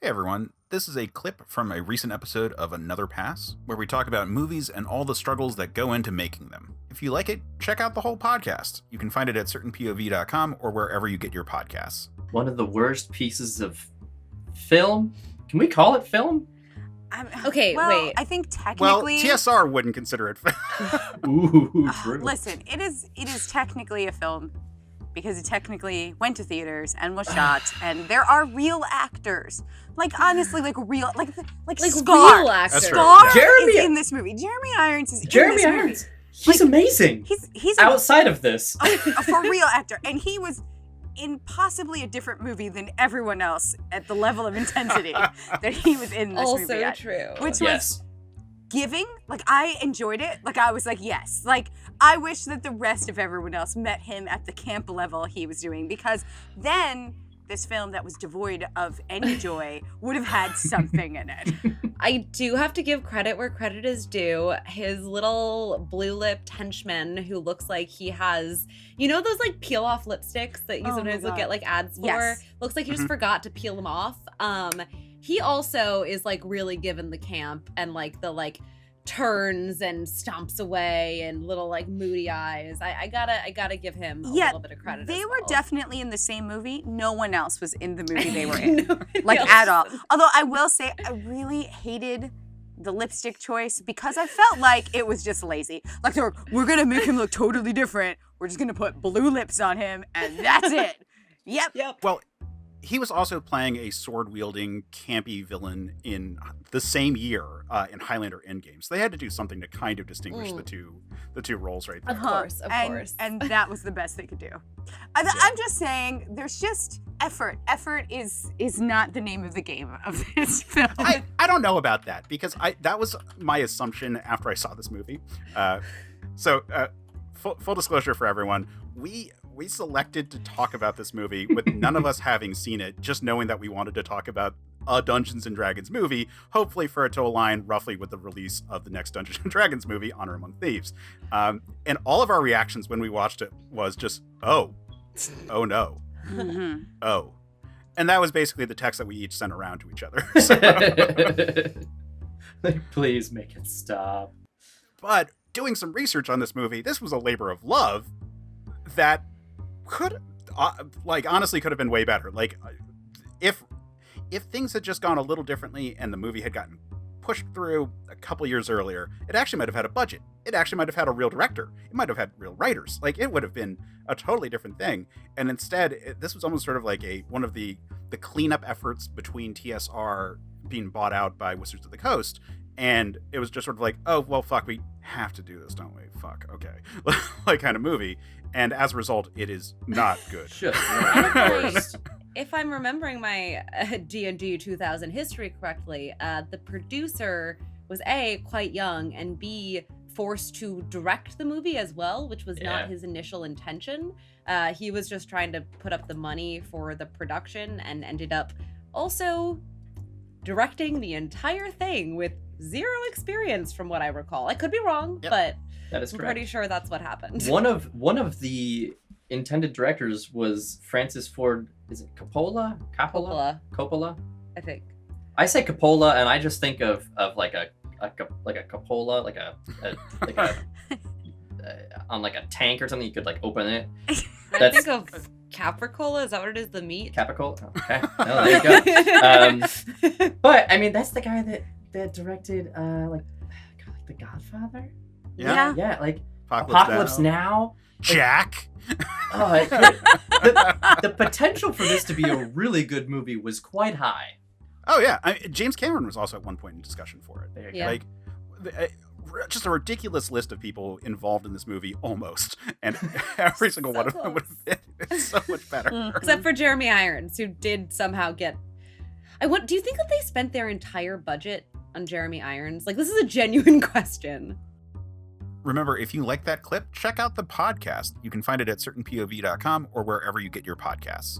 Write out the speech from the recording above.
Hey everyone, this is a clip from a recent episode of Another Pass, where we talk about movies and all the struggles that go into making them. If you like it, check out the whole podcast. You can find it at certainpov.com or wherever you get your podcasts. One of the worst pieces of film? Can we call it film? Wait. I think technically... Well, TSR wouldn't consider it film. Ooh, true. Listen, it is technically a film because it technically went to theaters and was shot, and there are real actors. Like, honestly, like real Scar. actors. Scar Jeremy- is in this movie. Jeremy Irons is Jeremy in this Irons. movie. He's amazing. He's Outside of this. a for real actor, and he was in possibly a different movie than everyone else at the level of intensity that he was in this movie. Also at, true. which Yes. was giving. Like, I enjoyed it. Like, I was like, yes. Like, I wish that the rest of everyone else met him at the camp level he was doing, because then this film that was devoid of any joy would have had something in it. I do have to give credit where credit is due. His little blue-lipped henchman who looks like he has, you know those like peel-off lipsticks that you Oh my sometimes will God. get like ads for? Yes. Looks like he just forgot to peel them off. He also is like really given the camp and like the like turns and stomps away and little like moody eyes. I gotta give him a little bit of credit. They as were well. definitely in the same movie. No one else was in the movie they were in. No one Like, else. at all. Although I will say, I really hated the lipstick choice because I felt like it was just lazy. Like, we're gonna make him look totally different. We're just gonna put blue lips on him, and that's it. Yep. Well, he was also playing a sword-wielding, campy villain in the same year in Highlander Endgame. So they had to do something to kind of distinguish the two roles right there. Of course. And that was the best they could do. I'm just saying, there's just effort. Effort is not the name of the game of this film. I don't know about that, because that was my assumption after I saw this movie. Full disclosure for everyone, we selected to talk about this movie with none of us having seen it, just knowing that we wanted to talk about a Dungeons & Dragons movie, hopefully for it to align roughly with the release of the next Dungeons & Dragons movie, Honor Among Thieves. And all of our reactions when we watched it was just, oh no, Mhm. oh. And that was basically the text that we each sent around to each other. So, Like, please make it stop. but doing some research on this movie, this was a labor of love that could, honestly could have been way better. Like, if things had just gone a little differently and the movie had gotten pushed through a couple years earlier, it actually might have had a budget. It actually might have had a real director. It might have had real writers. Like, it would have been a totally different thing. And instead, this was almost sort of like one of the cleanup efforts between TSR being bought out by Wizards of the Coast. And it was just sort of like, oh, well, fuck, we have to do this, don't we? Fuck, okay. Like, kind of movie. And as a result, it is not good. Shit. If I'm remembering my D&D 2000 history correctly, the producer was A, quite young, and B, forced to direct the movie as well, which was not his initial intention. He was just trying to put up the money for the production and ended up also directing the entire thing with zero experience from what I recall. I could be wrong, but that is I'm correct. pretty sure that's what happened. One of the intended directors was Francis Ford. Is it Coppola? Coppola? I think. I say Coppola, and I just think of like a Coppola, like a on like a tank or something. You could like open it. I think of Capricola. Is that what it is? The meat? Capricola. Okay. Oh, there you go. But I mean, that's the guy that directed like The Godfather. Yeah. Yeah, like Apocalypse Now. Jack. The potential for this to be a really good movie was quite high. Oh, yeah. James Cameron was also at one point in discussion for it. There you Yeah. Like, just a ridiculous list of people involved in this movie, almost. And every single one of them would have been so much better. Except for Jeremy Irons, who did somehow get... do you think that they spent their entire budget on Jeremy Irons? Like, this is a genuine question. Remember, if you like that clip, check out the podcast. You can find it at certainpov.com or wherever you get your podcasts.